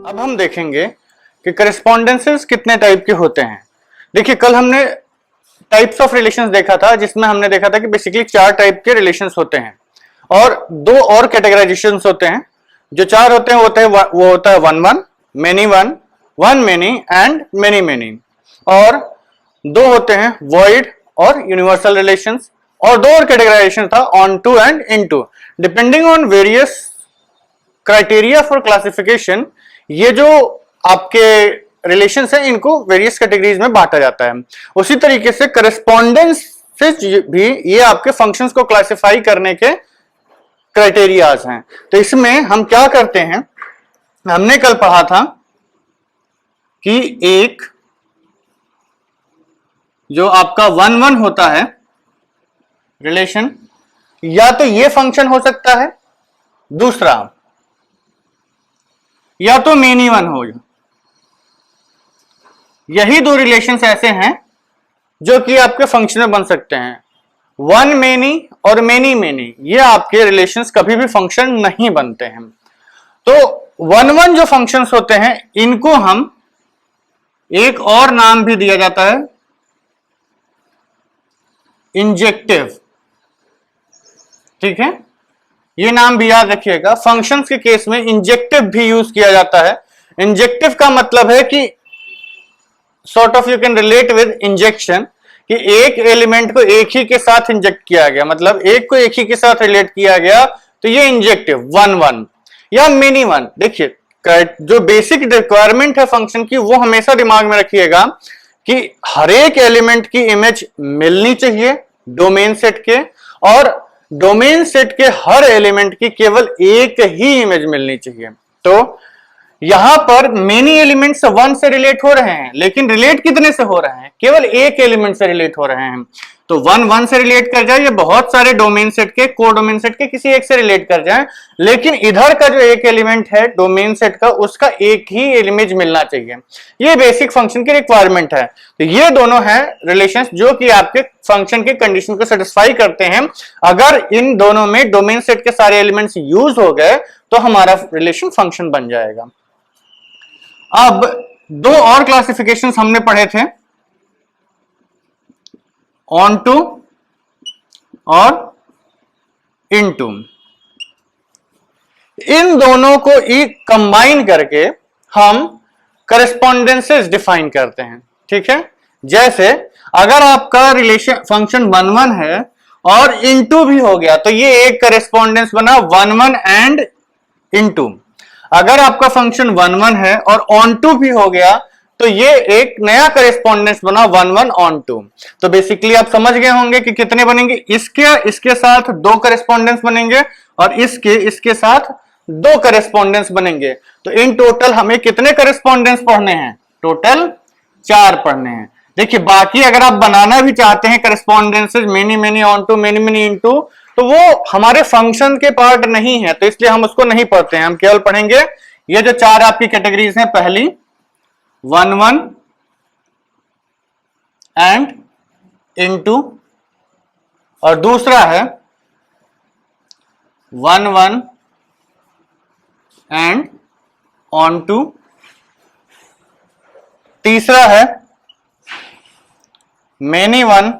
अब हम देखेंगे कि करेस्पॉन्डेंसेस कितने टाइप के होते हैं। देखिए, कल हमने टाइप्स ऑफ रिलेशंस देखा था, जिसमें हमने देखा था कि बेसिकली 4 टाइप के रिलेशंस होते हैं और 2 और कैटेगराइजेशंस होते हैं। जो 4 होते हैं वो होता है one one many and many many, और 2 होते हैं वॉइड और यूनिवर्सल रिलेशंस, और 2 और कैटेगराइजेशन था onto and into. Depending on various criteria for classification, ये जो आपके रिलेशंस हैं इनको वेरियस कैटेगरीज में बांटा जाता है। उसी तरीके से करेस्पॉन्डेंस से भी ये आपके फंक्शंस को क्लासिफाई करने के क्राइटेरियाज हैं। तो इसमें हम क्या करते हैं, हमने कल पढ़ा था कि एक जो आपका वन वन होता है रिलेशन, या तो ये फंक्शन हो सकता है, दूसरा या तो मेनी वन हो। यही 2 रिलेशंस ऐसे हैं जो कि आपके फंक्शन में बन सकते हैं। वन मेनी और मेनी मेनी, ये आपके रिलेशंस कभी भी फंक्शन नहीं बनते हैं। तो वन वन जो फंक्शंस होते हैं इनको हम एक और नाम भी दिया जाता है, इंजेक्टिव। ठीक है, ये नाम भी याद रखिएगा। फंक्शंस के केस में इंजेक्टिव भी यूज किया जाता है। इंजेक्टिव का मतलब है कि sort of you can relate with injection, कि एक एलिमेंट को एक ही के साथ इंजेक्ट किया गया, मतलब एक को एक ही के साथ रिलेट किया गया, तो ये इंजेक्टिव वन वन या मेनी वन। देखिए, जो बेसिक रिक्वायरमेंट है फंक्शन की वो हमेशा दिमाग में रखिएगा कि हर एक एलिमेंट की इमेज मिलनी चाहिए डोमेन सेट के, और डोमेन सेट के हर एलिमेंट की केवल एक ही इमेज मिलनी चाहिए। तो यहां पर मेनी एलिमेंट्स वन से रिलेट हो रहे हैं, लेकिन रिलेट कितने से हो रहे हैं? केवल एक एलिमेंट से रिलेट हो रहे हैं। तो वन वन से रिलेट कर जाए, ये बहुत सारे डोमेन सेट के, को डोमेन सेट के किसी एक से रिलेट कर जाए, लेकिन इधर का जो एक एलिमेंट है डोमेन सेट का, उसका एक ही इमेज मिलना चाहिए। ये बेसिक फंक्शन की रिक्वायरमेंट है। तो ये दोनों हैं रिलेशंस जो कि आपके फंक्शन के कंडीशन को सेटिस्फाई करते हैं। अगर इन दोनों में डोमेन सेट के सारे एलिमेंट्स यूज हो गए तो हमारा रिलेशन फंक्शन बन जाएगा। अब 2 और क्लासिफिकेशंस हमने पढ़े थे, ऑन टू और इन टू। इन दोनों को एक कंबाइन करके हम करेस्पॉन्डेंसेस डिफाइन करते हैं। ठीक है, जैसे अगर आपका रिलेशन फंक्शन वन वन है और इन टू भी हो गया तो ये एक करेस्पॉन्डेंस बना one one and into. अगर आपका फंक्शन वन वन है और ऑन टू भी हो गया तो ये एक नया करेस्पॉन्डेंस बना वन वन ऑन टू। तो बेसिकली आप समझ गए होंगे कि कितने बनेंगे, इसके साथ 2 करेस्पॉन्डेंस बनेंगे और इसके साथ 2 करेस्पॉन्डेंस बनेंगे। तो इन टोटल हमें कितने करेस्पॉन्डेंस पढ़ने हैं? टोटल 4 पढ़ने हैं। देखिए, बाकी अगर आप बनाना भी चाहते हैं correspondences many many onto, many many into, तो वो हमारे फंक्शन के पार्ट नहीं है, तो इसलिए हम उसको नहीं पढ़ते हैं। हम केवल पढ़ेंगे ये जो 4 आपकी कैटेगरीज हैं, पहली one one and into, और दूसरा है one one and onto, तीसरा है many one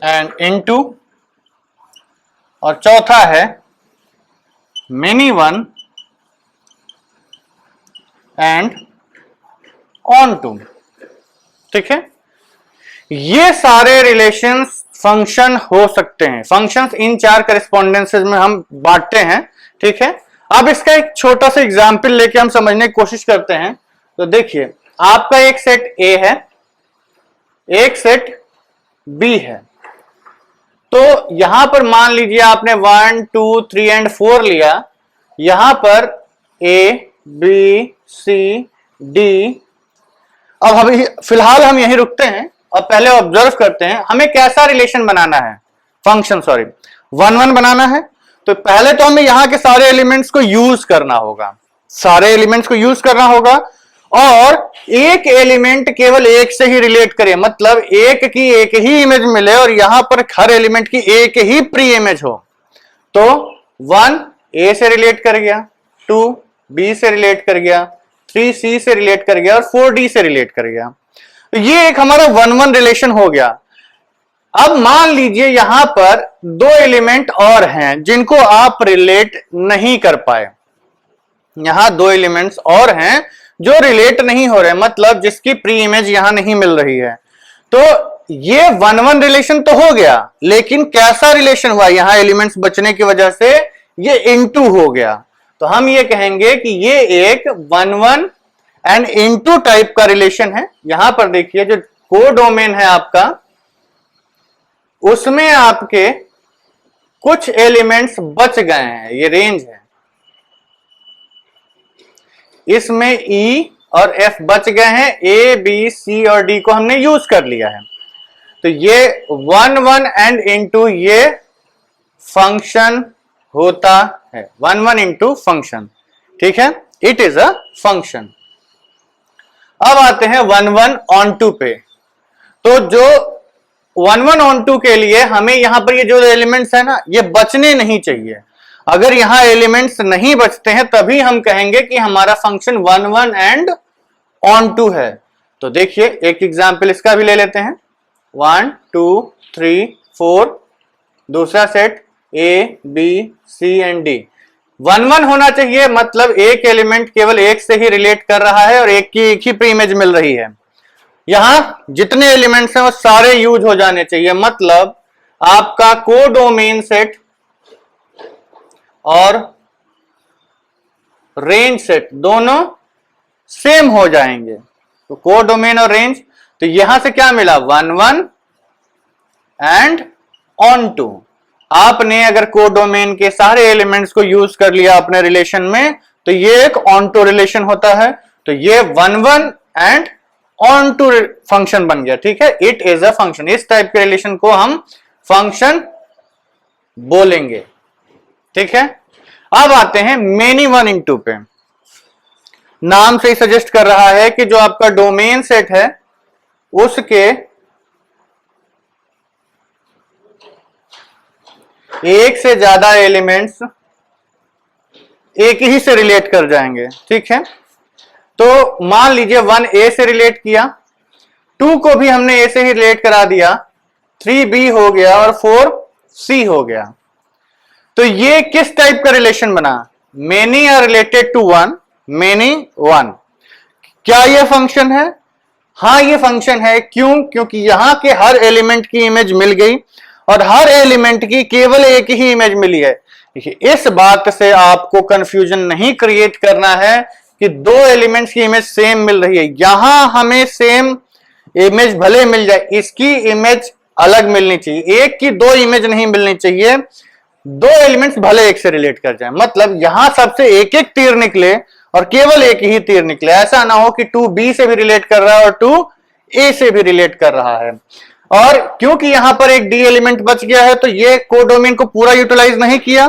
and into, और चौथा है many one and onto. ठीक है, ये सारे रिलेशंस फंक्शन हो सकते हैं। फंक्शंस इन 4 करेस्पॉन्डेंसेस में हम बांटते हैं। ठीक है, अब इसका एक छोटा सा एग्जाम्पल लेके हम समझने की कोशिश करते हैं। तो देखिए, आपका एक सेट ए है, एक सेट बी है। तो यहां पर मान लीजिए आपने 1 2 3 एंड 4 लिया, यहां पर ए बी सी डी। अब अभी फिलहाल हम यहीं रुकते हैं और पहले ऑब्जर्व करते हैं हमें कैसा रिलेशन बनाना है, फंक्शन वन वन बनाना है। तो पहले तो हमें यहां के सारे एलिमेंट्स को यूज करना होगा, सारे एलिमेंट्स को यूज करना होगा, और एक एलिमेंट केवल एक से ही रिलेट करे, मतलब एक की एक ही इमेज मिले और यहां पर हर एलिमेंट की एक ही प्री इमेज हो। तो 1 ए से रिलेट कर गया, 2 बी से रिलेट कर गया, 3 सी से रिलेट कर गया और 4 डी से रिलेट कर गया। तो ये एक हमारा 1-1 रिलेशन हो गया। अब मान लीजिए यहां पर 2 एलिमेंट और हैं जिनको आप रिलेट नहीं कर पाए। यहां 2 एलिमेंट्स और हैं जो रिलेट नहीं हो रहे, मतलब जिसकी प्री इमेज यहां नहीं मिल रही है। तो ये 1-1 रिलेशन तो हो गया, लेकिन कैसा रिलेशन हुआ? यहां एलिमेंट्स बचने की वजह से ये इनटू हो गया। तो हम ये कहेंगे कि ये एक 1-1 एंड इनटू टाइप का रिलेशन है। यहां पर देखिए जो कोडोमेन है आपका, उसमें आपके कुछ एलिमेंट्स बच गए हैं, ये रेंज है, इसमें ई और एफ बच गए हैं, ए बी सी और डी को हमने यूज कर लिया है। तो ये 1-1 एंड इनटू ये फंक्शन होता है, 1-1 इनटू फंक्शन, ठीक है, इट इज अ फंक्शन। अब आते हैं 1-1 ऑन टू पे। तो जो 1-1 ऑन टू के लिए हमें यहां पर ये जो एलिमेंट्स है ना, ये बचने नहीं चाहिए। अगर यहां एलिमेंट्स नहीं बचते हैं तभी हम कहेंगे कि हमारा फंक्शन 1-1 एंड ऑन टू है। तो देखिए एक एग्जाम्पल इसका भी ले लेते हैं, 1 2 3 4, दूसरा set A B C and D. 1-1 होना चाहिए, मतलब एक एलिमेंट केवल एक से ही रिलेट कर रहा है और एक ही प्री इमेज मिल रही है। यहां जितने एलिमेंट्स हैं वो सारे यूज हो जाने चाहिए, मतलब आपका कोडोमेन सेट और रेंज सेट दोनों सेम हो जाएंगे। तो कोडोमेन और रेंज, तो यहां से क्या मिला? 1-1 एंड ऑन टू। आपने अगर कोडोमेन के सारे एलिमेंट्स को यूज कर लिया अपने रिलेशन में, तो ये एक ऑन टू रिलेशन होता है। तो ये 1-1 एंड ऑन टू फंक्शन बन गया, ठीक है, इट इज अ फंक्शन। इस टाइप के रिलेशन को हम फंक्शन बोलेंगे, ठीक है। अब आते हैं मेनी 1 इन 2 पे। नाम से ही सजेस्ट कर रहा है कि जो आपका डोमेन सेट है उसके एक से ज्यादा एलिमेंट्स एक ही से रिलेट कर जाएंगे, ठीक है। तो मान लीजिए 1 ए से रिलेट किया, 2 को भी हमने ए से ही रिलेट करा दिया, 3 बी हो गया और 4 सी हो गया। तो ये किस टाइप का रिलेशन बना? Many are related to 1, many 1। क्या ये फंक्शन है? हाँ ये फंक्शन है। क्यों? क्योंकि यहां के हर एलिमेंट की इमेज मिल गई और हर एलिमेंट की केवल एक ही इमेज मिली है। इस बात से आपको कंफ्यूजन नहीं क्रिएट करना है कि 2 एलिमेंट्स की इमेज सेम मिल रही है। यहां हमें सेम इमेज भले मिल जाए, इसकी इमेज अलग मिलनी चाहिए। एक की 2 इमेज नहीं मिलनी चाहिए, 2 एलिमेंट्स भले एक से रिलेट कर जाए। मतलब यहां सबसे एक एक तीर निकले और केवल एक ही तीर निकले। ऐसा ना हो कि 2b से भी रिलेट कर रहा है और 2a से भी रिलेट कर रहा है। और क्योंकि यहां पर एक डी एलिमेंट बच गया है तो ये कोडोमेन को पूरा यूटिलाइज नहीं किया।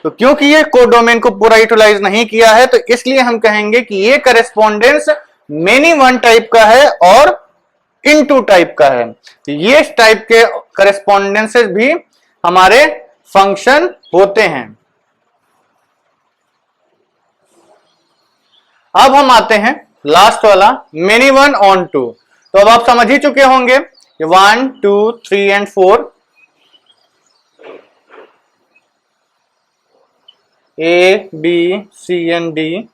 तो क्योंकि ये कोडोमेन को पूरा यूटिलाइज नहीं किया है तो इसलिए हम कहेंगे कि ये करेस्पॉन्डेंस मेनी 1 टाइप का है और इनटू टाइप का है। तो ये इस टाइप के करेस्पॉन्डेंसेस भी हमारे फंक्शन होते हैं। अब हम आते हैं लास्ट वाला, मेनी 1 ऑन 2। तो अब आप समझ ही चुके होंगे 1 2 3 and 4, A B C and D.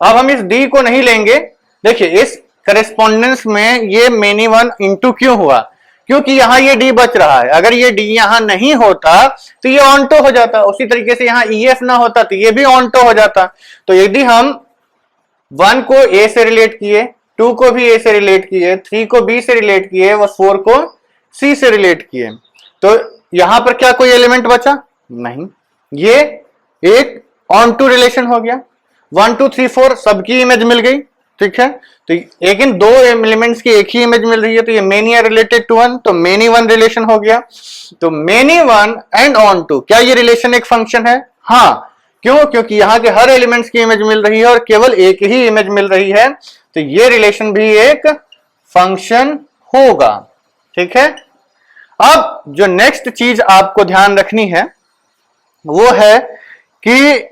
अब हम इस डी को नहीं लेंगे। देखिए इस करेस्पॉन्डेंस में ये मेनी 1 इंटू क्यों हुआ? क्योंकि यहां ये डी बच रहा है। अगर ये डी यहां नहीं होता तो ये ऑनटो हो जाता। उसी तरीके से यहां ईएफ ना होता तो ये भी ऑनटो हो जाता। तो यदि हम 1 को ए से रिलेट किए, 2 को भी ए से रिलेट किए, 3 को बी से रिलेट किए और 4 को सी से रिलेट किए, तो यहां पर क्या कोई एलिमेंट बचा? नहीं। ये एक ऑन टू रिलेशन हो गया। 1 2 3 4 सबकी इमेज मिल गई, ठीक है। तो लेकिन 2 एलिमेंट्स की एक ही इमेज मिल रही है तो ये मेनी आर रिलेटेड टू 1, तो मेनी 1 रिलेशन हो गया। तो मेनी 1 एंड ऑन टू, क्या ये रिलेशन एक फंक्शन है? हाँ। क्यों? क्योंकि यहां के हर एलिमेंट्स की इमेज मिल रही है और केवल एक ही इमेज मिल रही है, तो ये रिलेशन भी एक फंक्शन होगा, ठीक है। अब जो नेक्स्ट चीज आपको ध्यान रखनी है वो है कि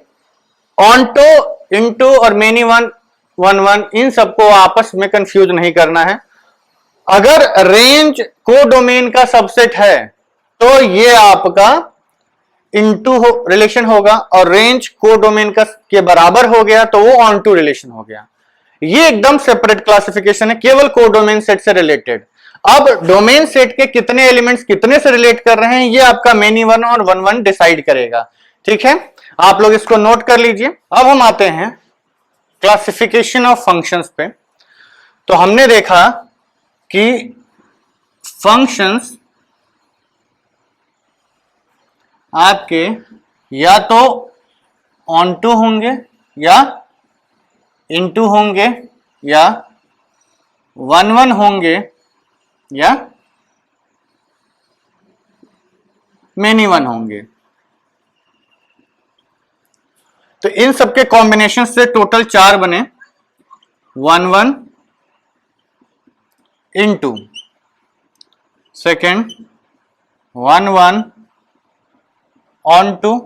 ऑन्टो, इनटू और मेनी वन, वन वन, इन सबको आपस में कंफ्यूज नहीं करना है। अगर रेंज कोडोमेन का सबसेट है तो ये आपका इनटू रिलेशन होगा, और रेंज कोडोमेन का के बराबर हो गया तो वो ऑन टू रिलेशन हो गया। ये एकदम सेपरेट क्लासिफिकेशन है, केवल कोडोमेन सेट से रिलेटेड। अब डोमेन सेट के कितने एलिमेंट्स कितने से रिलेट कर रहे हैं ये आपका मेनी वन और वन वन डिसाइड करेगा। ठीक है, आप लोग इसको नोट कर लीजिए। अब हम आते हैं क्लासिफिकेशन ऑफ फंक्शंस पे। तो हमने देखा कि फंक्शंस आपके या तो ऑन टू होंगे, या इनटू होंगे, या वन वन होंगे, या मेनी वन होंगे। तो इन सबके कॉम्बिनेशन से टोटल 4 बने, one one into, second one one onto,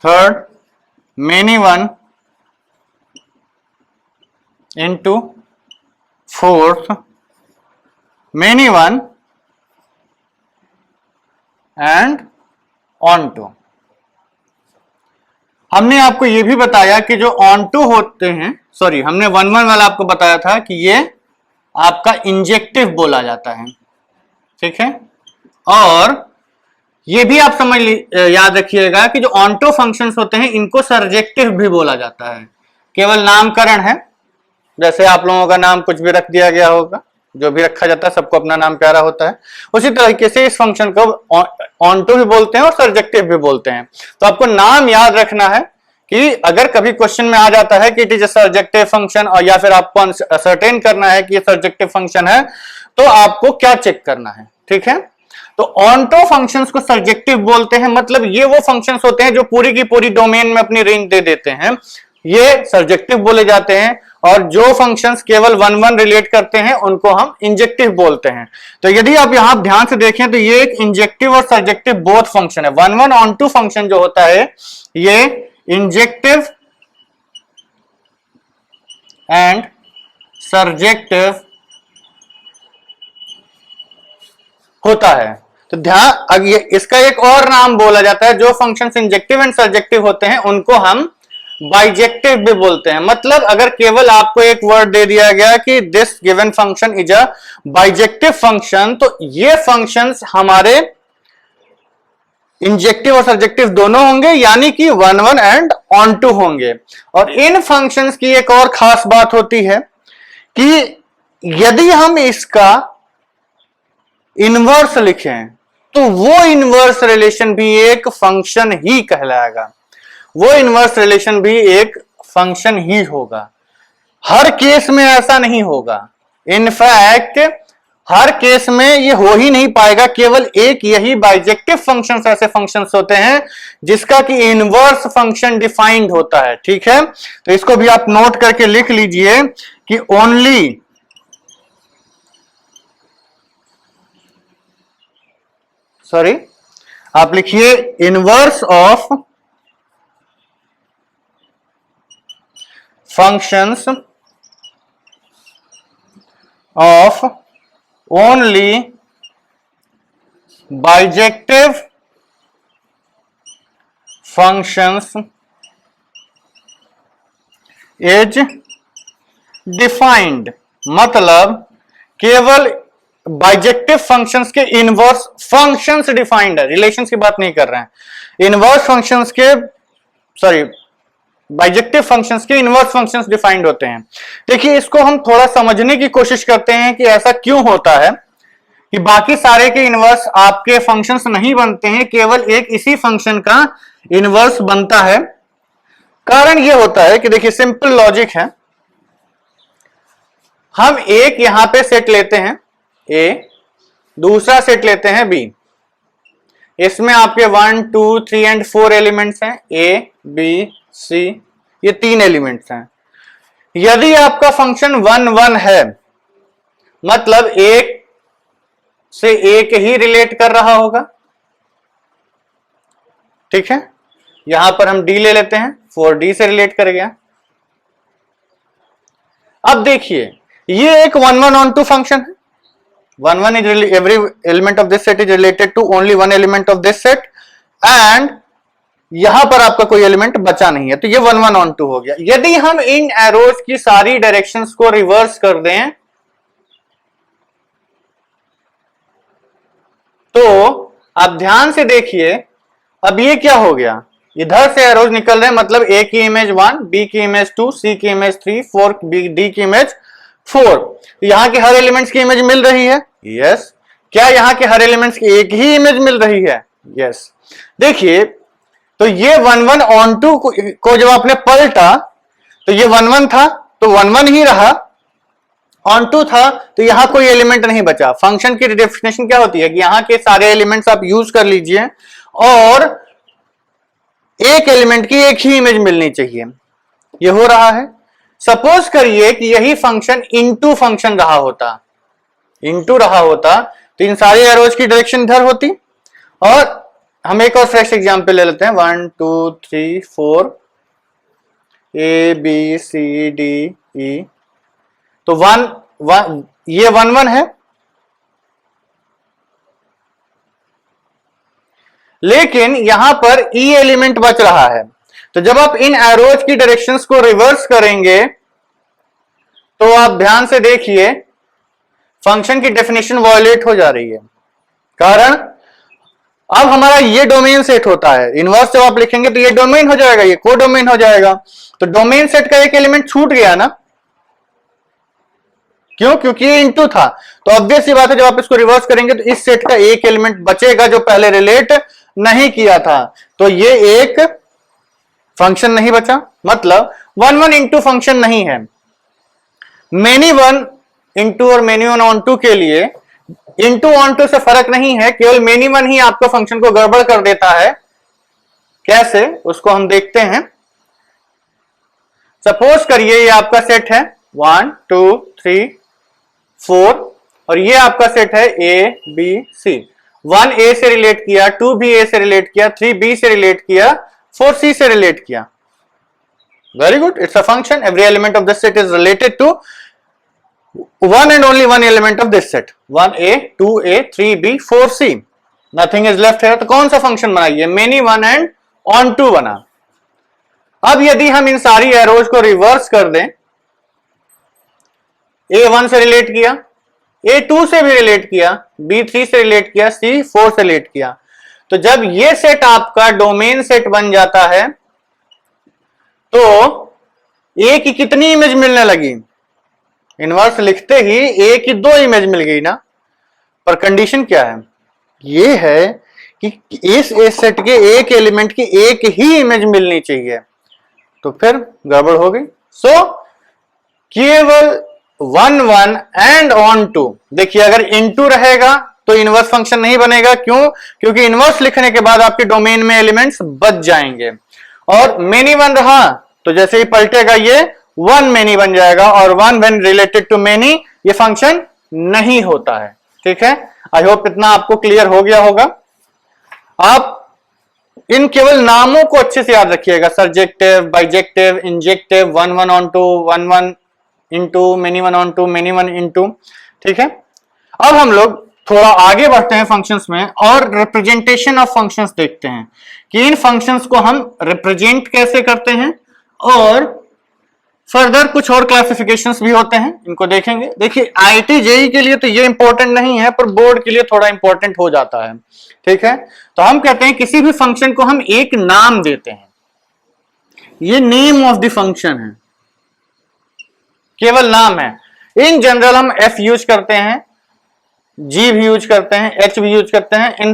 third many one into, fourth many one and onto. हमने आपको यह भी बताया कि जो ऑन टू होते हैं, सॉरी हमने वन वन वाला आपको बताया था कि ये आपका इंजेक्टिव बोला जाता है। ठीक है, और ये भी आप समझ याद रखिएगा कि जो ऑन्टो फंक्शंस होते हैं इनको सर्जेक्टिव भी बोला जाता है। केवल नामकरण है, जैसे आप लोगों का नाम कुछ भी रख दिया गया होगा, जो भी रखा जाता है सबको अपना नाम प्यारा होता है, उसी तरीके से इस फंक्शन को ऑन्टो भी बोलते हैं और सर्जेक्टिव भी बोलते हैं। तो आपको नाम याद रखना है कि अगर कभी क्वेश्चन में आ जाता है कि it is a surjective function, और या फिर आपको असर्टेन करना है कि ये सर्जेक्टिव फंक्शन है, तो आपको क्या चेक करना है। ठीक है, तो ऑन्टो फंक्शंस को सर्जेक्टिव बोलते हैं, मतलब ये वो फंक्शंस होते हैं जो पूरी की पूरी डोमेन में अपनी रेंज दे देते हैं, ये सर्जेक्टिव बोले जाते हैं। और जो फंक्शंस केवल वन वन रिलेट करते हैं उनको हम इंजेक्टिव बोलते हैं। तो यदि आप यहां ध्यान से देखें तो ये एक इंजेक्टिव और सर्जेक्टिव बोथ फंक्शन है। One one onto function जो होता है ये इंजेक्टिव एंड सर्जेक्टिव होता है। तो ध्यान, अब ये इसका एक और नाम बोला जाता है, जो फंक्शंस इंजेक्टिव एंड सर्जेक्टिव होते हैं उनको हम बाइजेक्टिव भी बोलते हैं। मतलब अगर केवल आपको एक वर्ड दे दिया गया कि this given function is a bijective function, तो ये फंक्शंस हमारे इंजेक्टिव और सर्जेक्टिव दोनों होंगे, यानी कि one one and onto होंगे। और इन फंक्शंस की एक और खास बात होती है कि यदि हम इसका इनवर्स लिखें तो वो इनवर्स रिलेशन भी एक फंक्शन ही कहलाएगा, वो इनवर्स रिलेशन भी एक फंक्शन ही होगा। हर केस में ऐसा नहीं होगा, इनफैक्ट हर केस में ये हो ही नहीं पाएगा। केवल एक यही बाइजेक्टिव फंक्शंस ऐसे फंक्शंस होते हैं जिसका कि इनवर्स फंक्शन डिफाइंड होता है। ठीक है, तो इसको भी आप नोट करके लिख लीजिए कि ओनली आप लिखिए inverse of functions of only bijective functions is defined। मतलब केवल बाइजेक्टिव फंक्शंस के इनवर्स फंक्शंस डिफाइंड है, रिलेशंस की बात नहीं कर रहे हैं। इनवर्स फंक्शंस के, सॉरी, बाइजेक्टिव फंक्शंस के इनवर्स फंक्शंस डिफाइंड होते हैं। देखिए, इसको हम थोड़ा समझने की कोशिश करते हैं कि ऐसा क्यों होता है कि बाकी सारे के इनवर्स आपके फंक्शंस नहीं बनते हैं, केवल एक इसी फंक्शन का इनवर्स बनता है। कारण यह होता है कि देखिए, सिंपल लॉजिक है, हम एक यहां पे सेट लेते हैं ए, दूसरा सेट लेते हैं बी, इसमें आपके 1 2 3 एंड 4 एलिमेंट्स हैं, ए बी सी, ये 3 एलिमेंट्स हैं। यदि आपका फंक्शन 1 1 है, मतलब एक से एक ही रिलेट कर रहा होगा। ठीक है, यहां पर हम डी ले लेते हैं, 4D से रिलेट कर गया। अब देखिए ये एक 1 1 on 2 फंक्शन है। 1 1 is every element of this set is related to only one element of this set and यहां पर आपका कोई एलिमेंट बचा नहीं है, तो ये 1 1 on 2 हो गया। यदि हम इन एरोज की सारी डायरेक्शंस को रिवर्स कर दें तो आप ध्यान से देखिए, अब ये क्या हो गया, इधर से एरोज निकल रहे हैं, मतलब ए की इमेज 1, बी की इमेज 2, सी की इमेज 3, 4 डी की इमेज 4। यहां के हर एलिमेंट्स की इमेज मिल रही है, यस। क्या यहां के हर एलिमेंट्स की एक ही इमेज मिल रही है, यस। देखिए तो ये 1 1 on 2 को जब आपने पलटा तो ये 1 1 था तो 1 1 ही रहा, on 2 था तो यहां कोई एलिमेंट नहीं बचा। फंक्शन की डेफिनेशन क्या होती है कि यहां के सारे एलिमेंट्स आप यूज कर लीजिए और एक एलिमेंट की एक ही इमेज मिलनी चाहिए। ये हो रहा है। सपोज करिए कि यही फंक्शन इनटू फंक्शन रहा होता, इनटू रहा होता तो इन सारे एरोज की डायरेक्शन इधर होती। और हम एक और फ्रेश एग्जांपल ले लेते हैं, 1 2 3 4 ए बी सी डी ई, तो 1 ये 1 1 है, लेकिन यहां पर ई एलिमेंट बच रहा है। तो जब आप इन एरोज की डायरेक्शंस को रिवर्स करेंगे तो आप ध्यान से देखिए फंक्शन की डेफिनेशन वायलेट हो जा रही है। कारण अब हमारा ये डोमेन सेट होता है, इनवर्स जब आप लिखेंगे तो ये डोमेन हो जाएगा, ये को डोमेन हो जाएगा। तो डोमेन सेट का एक एलिमेंट छूट गया ना, क्यों? क्योंकि ये इनटू था। तो ऑब्वियस सी बात है जब आप इसको रिवर्स करेंगे तो इस सेट का एक एलिमेंट बचेगा जो पहले रिलेट नहीं किया था, तो ये एक फंक्शन नहीं बचा, मतलब 1 1 इंटू फंक्शन नहीं है। मेनी 1 इंटू और मेनी 1 ऑन 2 के लिए इंटू ऑन 2 से फर्क नहीं है, केवल मेनी 1 ही आपको फंक्शन को गड़बड़ कर देता है। कैसे, उसको हम देखते हैं। सपोज करिए ये आपका सेट है 1 2 3 4 और ये आपका सेट है ए बी सी। 1 ए से रिलेट किया, 2 भी ए से रिलेट किया, 3 बी से रिलेट किया, 4 सी से रिलेट किया। Very good, it's a function. Every element of this set is related to one and only one element of this set, 1a 2a 3b 4c, nothing is left here। तो कौन सा function बना, ये many 1 and on 2 बना। अब यदि हम इन सारी एरोज को रिवर्स कर दें, a1 से रिलेट किया, a2 से भी रिलेट किया, b3 से रिलेट किया, c4 से रिलेट किया, तो जब ये सेट आपका डोमेन सेट बन जाता है तो a की कितनी इमेज मिलने लगी, इनवर्स लिखते ही ए की 2 इमेज मिल गई ना। पर कंडीशन क्या है, ये है कि इस सेट के एक एलिमेंट की एक ही इमेज मिलनी चाहिए, तो फिर गड़बड़ हो गई। सो केवल 1 1 एंड ऑन 2। देखिए अगर इनटू रहेगा तो इनवर्स फंक्शन नहीं बनेगा, क्यों? क्योंकि इनवर्स लिखने के बाद आपके डोमेन में एलिमेंट्स बच जाएंगे। और मेनी 1 रहा तो जैसे ही पलटेगा ये 1 मेनी बन जाएगा, और 1 व्हेन रिलेटेड टू मेनी ये फंक्शन नहीं होता है। ठीक है, आई होप इतना आपको क्लियर हो गया होगा। आप इन केवल नामों को अच्छे से याद रखिएगा, surjective, bijective, injective, 1 1 on 2, 1 1 into, many 1 on 2, many 1 into। ठीक है, अब हम लोग थोड़ा आगे बढ़ते हैं फंक्शंस में और रिप्रेजेंटेशन ऑफ फंक्शंस देखते हैं कि इन फंक्शंस को हम रिप्रेजेंट कैसे करते हैं, और फर्दर कुछ और क्लासिफिकेशंस भी होते हैं, इनको देखेंगे। देखिए आईआईटी जेईई के लिए तो ये इंपॉर्टेंट नहीं है, पर बोर्ड के लिए थोड़ा इंपॉर्टेंट हो जाता है। ठीक है, तो हम कहते हैं किसी भी फंक्शन को हम एक नाम देते हैं, ये नेम ऑफ द फंक्शन है, केवल नाम है। इन जनरल हम एफ यूज करते हैं, जी भी यूज करते हैं, एच भी यूज करते हैं, इन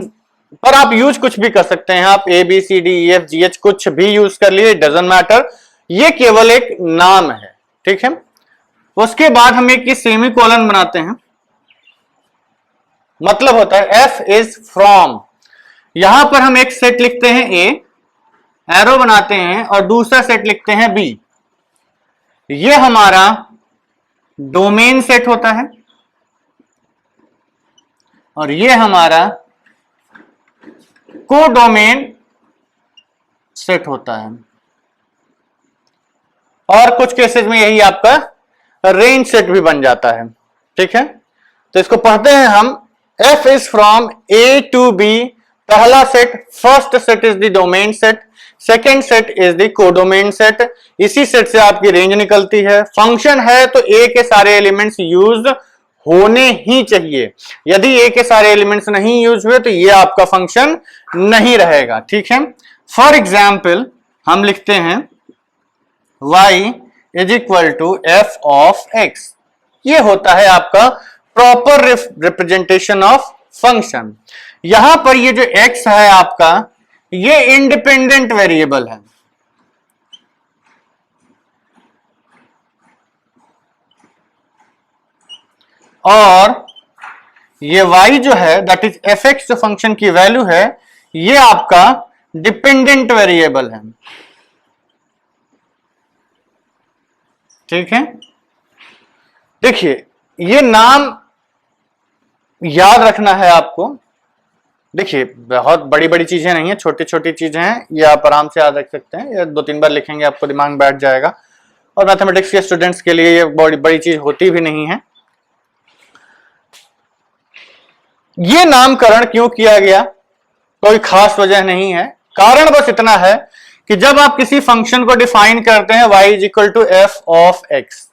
पर आप यूज कुछ भी कर सकते हैं, आप A B C D E F G H कुछ भी यूज कर लिए, डजंट मैटर, ये केवल एक नाम है। ठीक है, उसके बाद हम एक सेमी कोलन बनाते हैं, मतलब होता है एफ इज फ्रॉम। यहां पर हम एक सेट लिखते हैं ए, एरो बनाते हैं, और दूसरा सेट लिखते हैं बी। ये हमारा डोमेन सेट होता है और ये हमारा कोडोमेन सेट होता है, और कुछ केसेस में यही आपका रेंज सेट भी बन जाता है। ठीक है, तो इसको पढ़ते हैं हम। F is from A to B, पहला सेट, first set is the domain set, second set is the codomain set. इसी सेट से आपकी रेंज निकलती है। फंक्शन है तो A के सारे एलिमेंट्स यूज होने ही चाहिए। यदि A के सारे एलिमेंट्स नहीं यूज हुए तो ये आपका फंक्शन नहीं रहेगा। ठीक है, फॉर एग्जाम्पल हम लिखते हैं y is equal to f of x। ये होता है आपका प्रॉपर रिप्रेजेंटेशन ऑफ फंक्शन। यहां पर ये जो x है आपका, ये इंडिपेंडेंट वेरिएबल है, और ये y जो है दैट इज fx जो फंक्शन की वैल्यू है, ये आपका डिपेंडेंट वेरिएबल है। ठीक है, देखिए ये नाम याद रखना है आपको। देखिए बहुत बड़ी बड़ी चीजें नहीं है, छोटी छोटी चीजें हैं, ये आप आराम से याद रख सकते हैं। ये 2-3 बार लिखेंगे आपको दिमाग में बैठ जाएगा, और मैथमेटिक्स के स्टूडेंट्स के लिए ये बड़ी बड़ी चीज होती भी नहीं है। ये नामकरण क्यों किया गया, कोई खास वजह नहीं है, कारण बस इतना है कि जब आप किसी फंक्शन को डिफाइन करते हैं y is equal to f of x,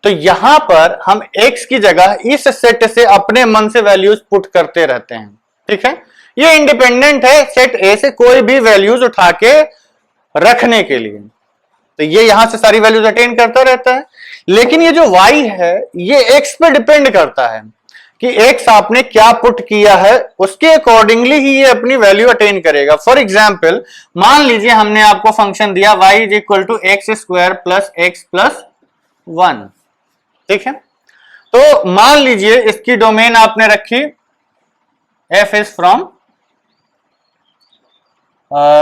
तो यहां पर हम x की जगह इस सेट से अपने मन से वैल्यूज पुट करते रहते हैं। ठीक है, ये इंडिपेंडेंट है सेट A से कोई भी वैल्यूज उठा के रखने के लिए, तो ये यहां से सारी वैल्यूज अटेन करता रहता है। लेकिन ये जो y है ये x पे डिपेंड करता है कि x आपने क्या पुट किया है, उसके अकॉर्डिंगली ही ये अपनी वैल्यू अटेन करेगा। फॉर एग्जाम्पल मान लीजिए हमने आपको फंक्शन दिया y is equal to x square plus x plus 1। ठीक है, तो मान लीजिए इसकी डोमेन आपने रखी f इज फ्रॉम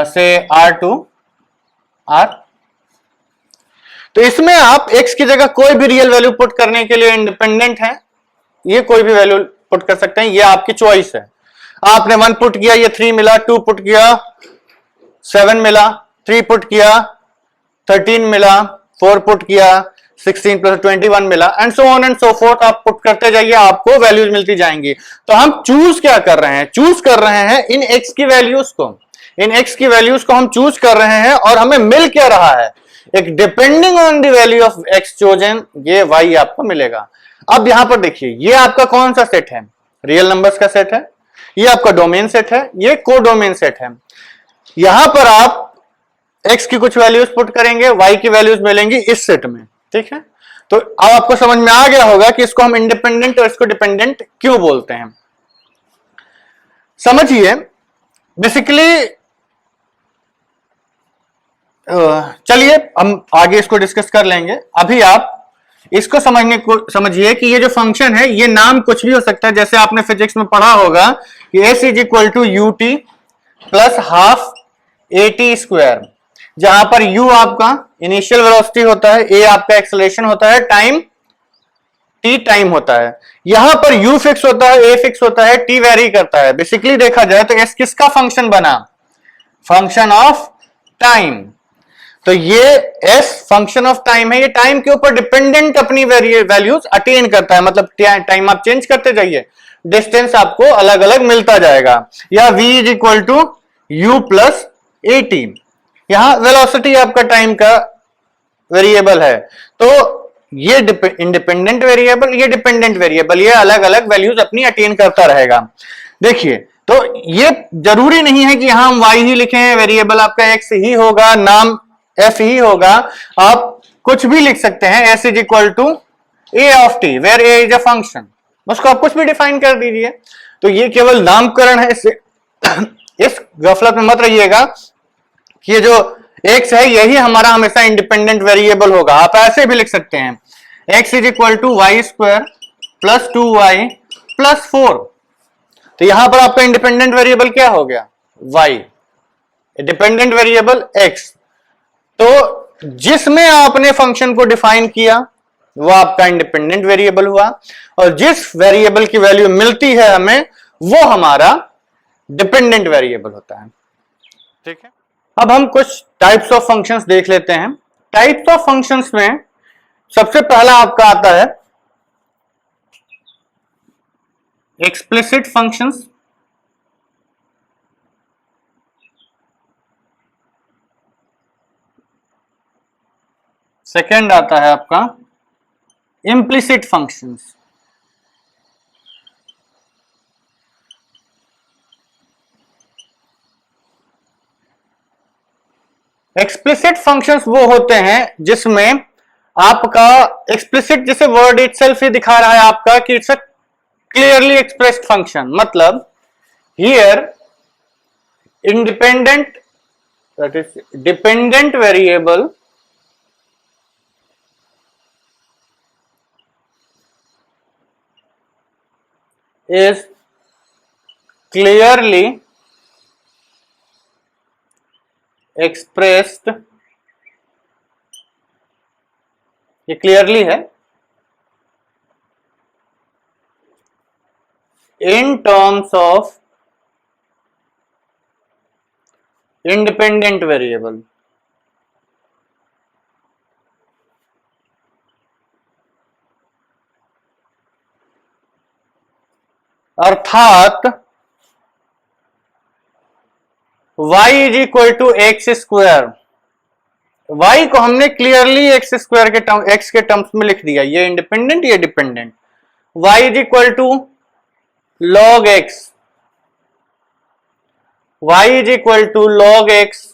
से r टू r, तो इसमें आप x की जगह कोई भी रियल वैल्यू पुट करने के लिए इंडिपेंडेंट है, ये कोई भी वैल्यू पुट कर सकते हैं, ये आपकी चॉइस है। आपने 1 पुट किया ये 3 मिला, 2 पुट किया 7 मिला, 3 पुट किया 13 मिला, 4 पुट किया 16 प्लस 21 मिला, and so on and so fourth. आप पुट करते जाइए, आपको वैल्यूज मिलती जाएंगी। तो हम चूज क्या कर रहे हैं, चूज कर रहे हैं इन x की वैल्यूज को, इन x की वैल्यूज को हम चूज कर रहे हैं, और हमें मिल क्या रहा है, एक depending on the value of x chosen ये y आपको मिलेगा। अब यहां पर देखिए ये आपका कौन सा सेट है, रियल नंबर्स का सेट है, ये आपका डोमेन सेट है, ये कोडोमेन सेट है। यहां पर आप x की कुछ वैल्यूज पुट करेंगे, y की वैल्यूज मिलेंगी इस सेट में। ठीक है, तो अब आपको समझ में आ गया होगा कि इसको हम इंडिपेंडेंट और इसको डिपेंडेंट क्यों बोलते हैं। समझिए बेसिकली, चलिए हम आगे इसको डिस्कस कर लेंगे। अभी आप इसको समझिए कि ये जो फंक्शन है ये नाम कुछ भी हो सकता है। जैसे आपने फिजिक्स में पढ़ा होगा कि s is equal to u t plus half a t square, जहां पर u आपका इनिशियल वेलोसिटी होता है, a आपका एक्सेलरेशन होता है, टाइम t टाइम होता है। यहां पर u फिक्स होता है, a फिक्स होता है, t वेरी करता है। बेसिकली देखा जाए तो s किसका फंक्शन बना, फंक्शन ऑफ टाइम। तो ये s फंक्शन ऑफ टाइम है, ये टाइम के ऊपर डिपेंडेंट अपनी वैल्यूज अटेन करता है। मतलब टाइम आप चेंज करते जाइए, डिस्टेंस आपको अलग अलग मिलता जाएगा। या v is equal to u plus a t, यहां वेलोसिटी आपका टाइम का वेरिएबल है। तो ये इंडिपेंडेंट वेरिएबल, ये डिपेंडेंट वेरिएबल, ये अलग अलग वैल्यूज अपनी अटेन करता रहेगा। देखिए तो ये जरूरी नहीं है कि यहां हम y ही लिखें, वेरिएबल आपका x ही होगा, नाम f ही होगा। आप कुछ भी लिख सकते हैं, s is equal to a of t where a is a function, उसको आप कुछ भी डिफाइन कर दीजिए। तो ये केवल नामकरण है, इससे इस गफलत में मत रहिएगा कि ये जो x है यही हमारा हमेशा इंडिपेंडेंट वेरिएबल होगा। आप ऐसे भी लिख सकते हैं x is equal to y square plus 2y plus 4। तो यहां पर आपका इंडिपेंडेंट वेरिएबल क्या हो गया, y, डिपेंडेंट वेरिएबल x। तो जिसमें आपने फंक्शन को डिफाइन किया वो आपका इंडिपेंडेंट वेरिएबल हुआ, और जिस वेरिएबल की वैल्यू मिलती है हमें वो हमारा डिपेंडेंट वेरिएबल होता है। ठीक है, अब हम कुछ टाइप्स ऑफ फंक्शंस देख लेते हैं। टाइप्स ऑफ फंक्शंस में सबसे पहला आपका आता है एक्सप्लिसिट फंक्शंस, सेकेंड आता है आपका इम्प्लिसिट फंक्शंस, एक्सप्लिसिट फंक्शंस वो होते हैं जिसमें आपका एक्सप्लिसिट, जैसे वर्ड इटसेल्फ ही दिखा रहा है आपका कि it's a clearly expressed function, मतलब here independent, that is dependent variable is clearly expressed, ये क्लियरली है, in terms of independent variable, अर्थात y is equal to x square, y को हमने क्लियरली एक्स स्क्वायर के टर्म, x के terms में लिख दिया, ये इंडिपेंडेंट ये dependent, y is equal to log x, y is equal to log x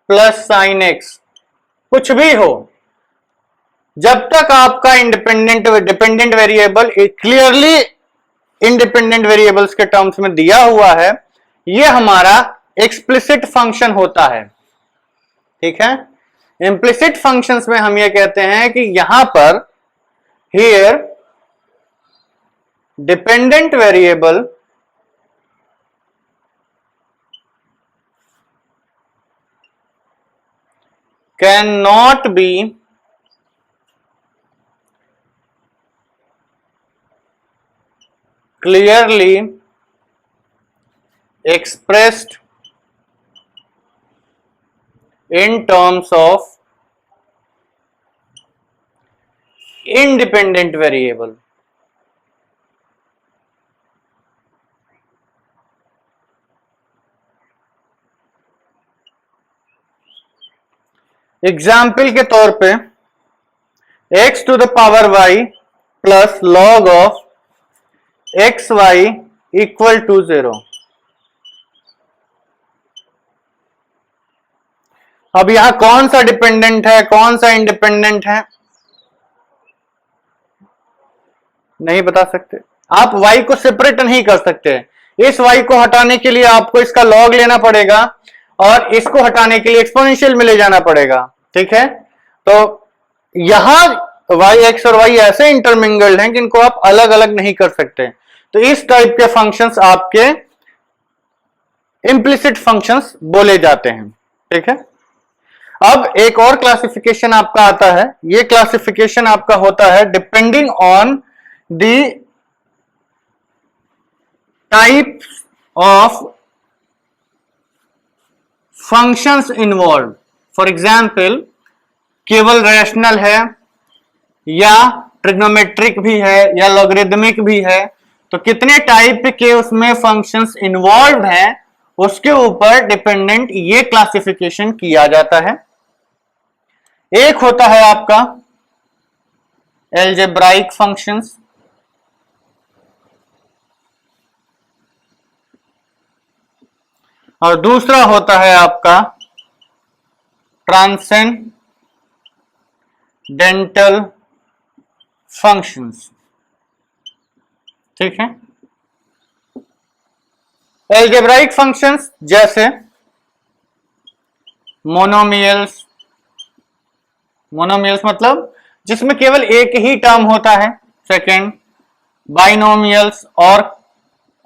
plus sine x, कुछ भी हो, जब तक आपका independent dependent variable clearly independent variables के टर्म्स में दिया हुआ है, यह हमारा एक्सप्लिसिट फंक्शन होता है। ठीक है, इम्प्लिसिट फंक्शंस में हम ये कहते हैं कि यहां पर here dependent variable can not be clearly expressed in terms of independent variable. Example के तौर पे x to the power y plus log of x y equal to 0। अब यहां कौन सा डिपेंडेंट है कौन सा इंडिपेंडेंट है नहीं बता सकते, आप y को सेपरेट नहीं कर सकते, इस y को हटाने के लिए आपको इसका log लेना पड़ेगा और इसको हटाने के लिए एक्सपोनेंशियल में ले जाना पड़ेगा। ठीक है, तो यहां y(x) और y ऐसे इंटरमिंगल्ड हैं कि इनको आप अलग अलग नहीं कर सकते, तो इस टाइप के फंक्शंस आपके इम्प्लिसिट फंक्शंस बोले जाते हैं। ठीक है, अब एक और क्लासिफिकेशन आपका आता है, ये क्लासिफिकेशन आपका होता है depending on the type of functions involve. For example केवल रैशनल है या ट्रिग्नोमेट्रिक भी है या लॉगरिदमिक भी है, तो कितने टाइप के उसमें फंक्शंस इन्वॉल्व हैं उसके ऊपर डिपेंडेंट ये क्लासिफिकेशन किया जाता है। एक होता है आपका एल्जेब्राइक फंक्शंस, और दूसरा होता है आपका ट्रांसेंडेंटल फंक्शंस। ठीक है, एल्जेब्राइक फंक्शंस जैसे मोनोमियल्स, मोनोमियल्स मतलब जिसमें केवल एक ही टर्म होता है, सेकंड बाइनोमियल्स और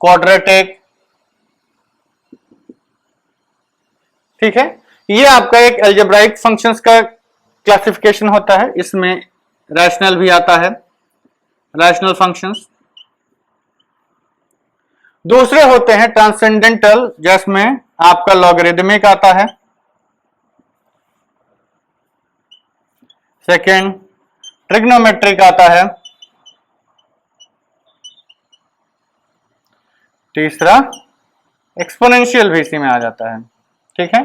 क्वाड्रेटिक। ठीक है, ये आपका एक एल्जेब्राइक फंक्शंस का क्लासिफिकेशन होता है, इसमें रैशनल भी आता है, रैशनल फंक्शंस। दूसरे होते हैं ट्रांसेंडेंटल, जिसमें आपका लॉगरिदमिक आता है, सेकेंड ट्रिग्नोमेट्रिक आता है, तीसरा एक्सपोनेंशियल भी इसी में आ जाता है। ठीक है,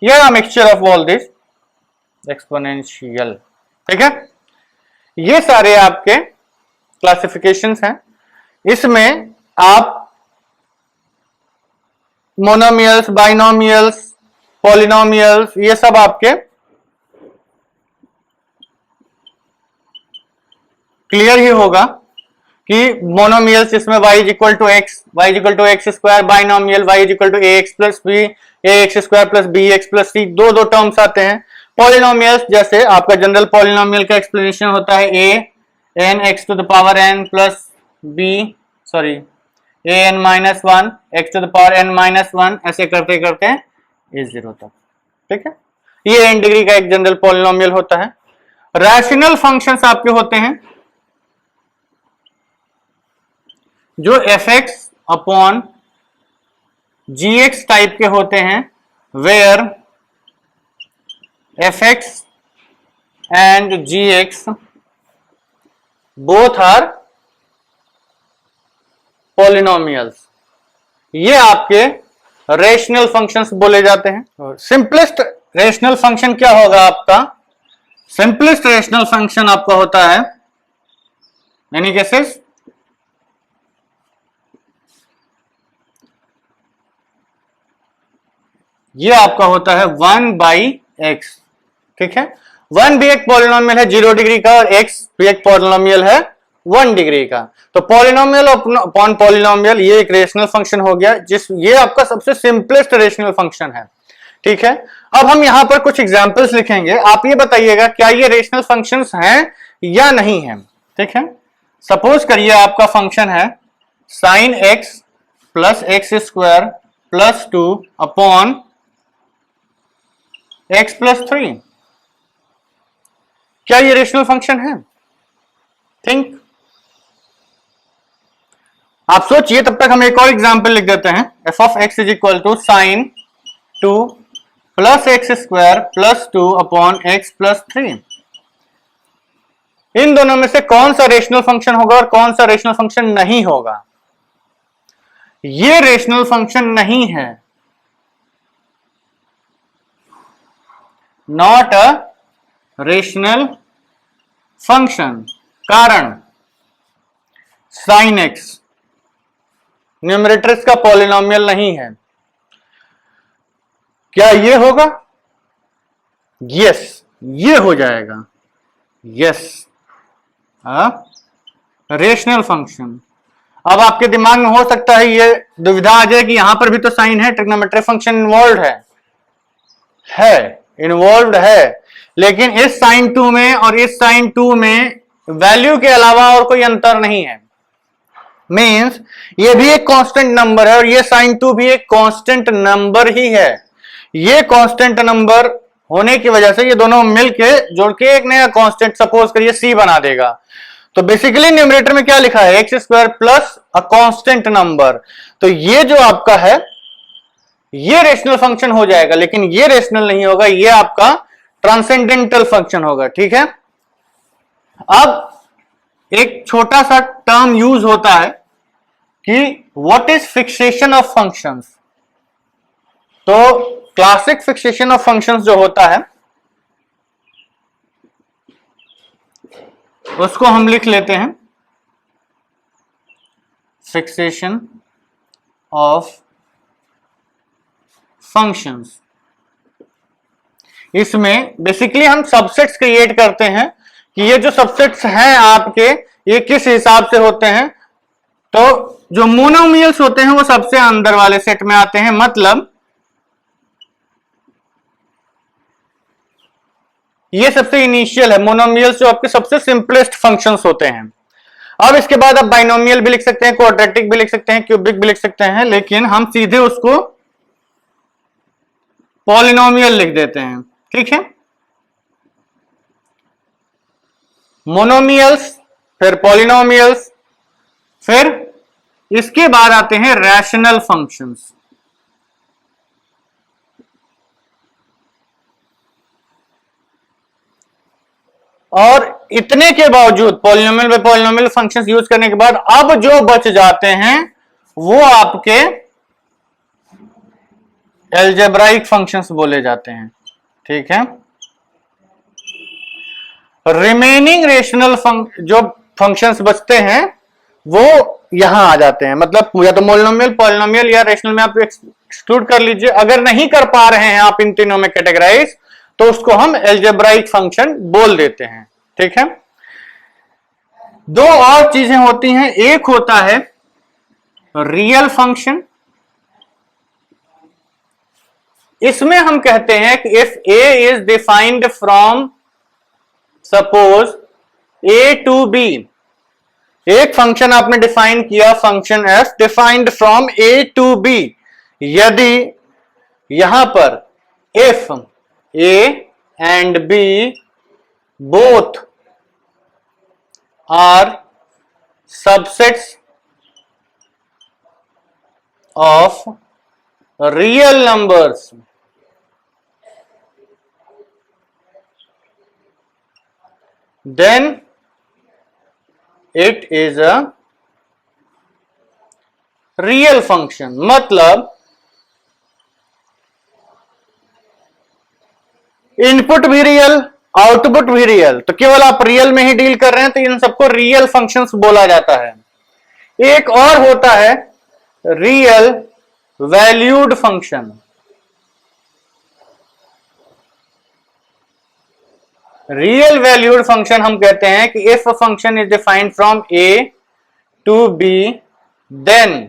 यह mixture of all this exponential. ठीक है, ये सारे आपके क्लासिफिकेशंस हैं। इसमें आप मोनोमियल्स, बाइनोमियल्स, पॉलिनोमियल्स, ये सब आपके क्लियर ही होगा कि मोनोमियल्स इसमें y is equal to x, y is equal to x square, binomial y is equal to a x plus b, a x square plus b x plus c, दो दो terms आते हैं। Polynomials जैसे आपका general polynomial का explanation होता है a n x to the power n plus b, sorry a n minus one x to the power n minus one, ऐसे करते करते ए जीरो तक। ठीक है, ये एन डिग्री का एक जनरल पॉलिनोमियल होता है। रैशनल फंक्शंस आपके होते हैं जो f x upon g x type के होते हैं, where f x and g x both are polynomials. ये आपके रेशनल फंक्शंस बोले जाते हैं। सिंपलेस्ट रेशनल फंक्शन क्या होगा आपका? सिंपलेस्ट रेशनल फंक्शन आपका होता है एनी केसेस ये आपका होता है 1/x। ठीक है, 1 भी एक पॉलिनोमियल है 0 डिग्री का और x भी एक पॉलिनोमियल है 1 डिग्री का। तो पॉलिनोमियल अपॉन पॉलिनोमियल ये एक रेशनल फंक्शन हो गया, ये आपका सबसे सिंपलेस्ट रेशनल फंक्शन है। ठीक है, अब हम यहां पर कुछ एग्जांपल्स लिखेंगे, आप ये बताइएगा क्या ये रेशनल फंक्शंस हैं या नहीं है। ठीक है, सपोज करिए आपका फंक्शन है sine x plus x square plus 2 upon x plus 3। क्या ये रेशनल फंक्शन है? थिंक, आप सोचिए, तब तक हम एक और एग्जांपल लिख देते हैं। f of x is equal to sine 2 plus x square plus 2 upon x plus 3। इन दोनों में से कौन सा रेशनल फंक्शन होगा और कौन सा रेशनल फंक्शन नहीं होगा? ये रेशनल फंक्शन नहीं है, नॉट अ रेशनल फंक्शन। कारण साइन एक्स न्यूमरेटर का पॉलिनोमियल नहीं है। क्या ये होगा? यस, ये हो जाएगा। Yes, rational function. अब आपके दिमाग में हो सकता है ये दुविधा आ जाए कि यहां पर भी तो साइन है, ट्रिग्नोमेट्रिक फंक्शन इन्वॉल्व इन्वॉल्व है, लेकिन इस साइन 2 में और इस साइन 2 में वैल्यू के अलावा और कोई अंतर नहीं है। मींस ये भी एक कांस्टेंट नंबर है और ये साइन 2 भी एक कांस्टेंट नंबर ही है। ये कांस्टेंट नंबर होने की वजह से ये दोनों मिलके जोड़ के एक नया कांस्टेंट सपोज करिए c बना देगा। तो बेसिकली न्यूमरेटर में क्या लिखा है? X square plus a constant number. तो ये जो आपका है ये रेशनल फंक्शन हो जाएगा, लेकिन ये रेशनल नहीं होगा, ये आपका ट्रांसेंडेंटल फंक्शन होगा। ठीक है, अब एक छोटा सा टर्म यूज होता है कि what is fixation of functions. तो क्लासिक फिक्सेशन ऑफ फंक्शंस जो होता है उसको हम लिख लेते हैं फिक्सेशन ऑफ फंक्शंस। इसमें बेसिकली हम सबसेट्स क्रिएट करते हैं कि ये जो सबसेट्स हैं आपके ये किस हिसाब से होते हैं। तो जो मोनोमियल्स होते हैं वो सबसे अंदर वाले सेट में आते हैं, मतलब ये सबसे इनिशियल है। मोनोमियल्स जो आपके सबसे सिंपलेस्ट फंक्शंस होते हैं। अब इसके बाद आप बाइनोमियल भी लिख सकते हैं, क्वाड्रेटिक भी लिख सकते हैं, क्यूबिक भी लिख सकते हैं, लेकिन हम सीधे उसको पॉलिनोमियल लिख देते हैं। ठीक है, मोनोमियल्स, फिर पॉलिनोमियल्स, फिर इसके बाद आते हैं रैशनल फंक्शंस। और इतने के बावजूद polynomial bye polynomial functions use करने के बाद अब जो बच जाते हैं वो आपके एल्जेब्राइक फंक्शंस बोले जाते हैं। ठीक है, रिमेनिंग रेशनल जो फंक्शंस बचते हैं वो यहां आ जाते हैं, मतलब या तो मोनोमियल, पॉलिनोमियल या रेशनल में आप एक्सक्लूड कर लीजिए। अगर नहीं कर पा रहे हैं आप इन तीनों में कैटेगराइज, तो उसको हम एल्जेब्राइक फंक्शन बोल देते हैं। ठीक है, दो और चीजें होती हैं, एक होता है रियल फंक्शन। इसमें हम कहते हैं कि if a is defined from suppose a to b, एक फंक्शन आपने डिफाइन किया, function f defined from a to b, यदि यहां पर if a and b both are subsets of real numbers, then it is a real function। मतलब input भी real, output भी real, तो केवल आप रियल में ही डील कर रहे हैं तो इन सबको रियल फंक्शंस बोला जाता है। एक और होता है real valued function. Real valued function हम कहते हैं कि if a function is defined from a to b, then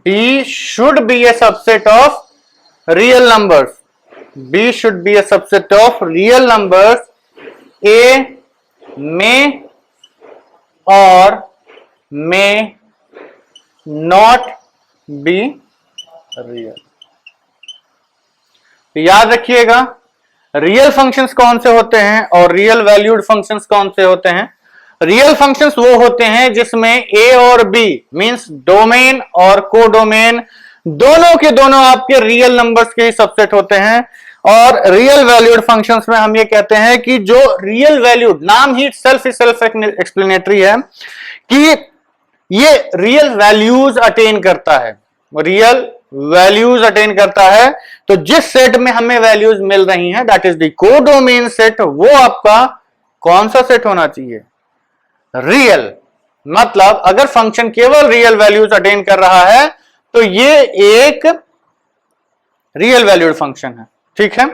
b should be a subset of real numbers. b should be a subset of real numbers, a may or may not be real। तो याद रखिएगा real functions कौन से होते हैं और real valued functions कौन से होते हैं। रियल फंक्शंस वो होते हैं जिसमें a और b मींस डोमेन और कोडोमेन दोनों के दोनों आपके रियल नंबर्स के ही सबसेट होते हैं। और रियल वैल्यूड फंक्शंस में हम ये कहते हैं कि जो रियल वैल्यूड, नाम ही सेल्फ एक्सप्लेनेटरी है कि ये रियल वैल्यूज अटेन करता है, रियल वैल्यूज अटेन करता है। तो जिस सेट में हमें वैल्यूज मिल रही हैं that is the codomain set, वो आपका कौन सा सेट होना चाहिए, रियल। मतलब अगर फंक्शन केवल रियल वैल्यूज अटेन कर रहा है तो ये एक रियल वैल्यूड फंक्शन है। ठीक है,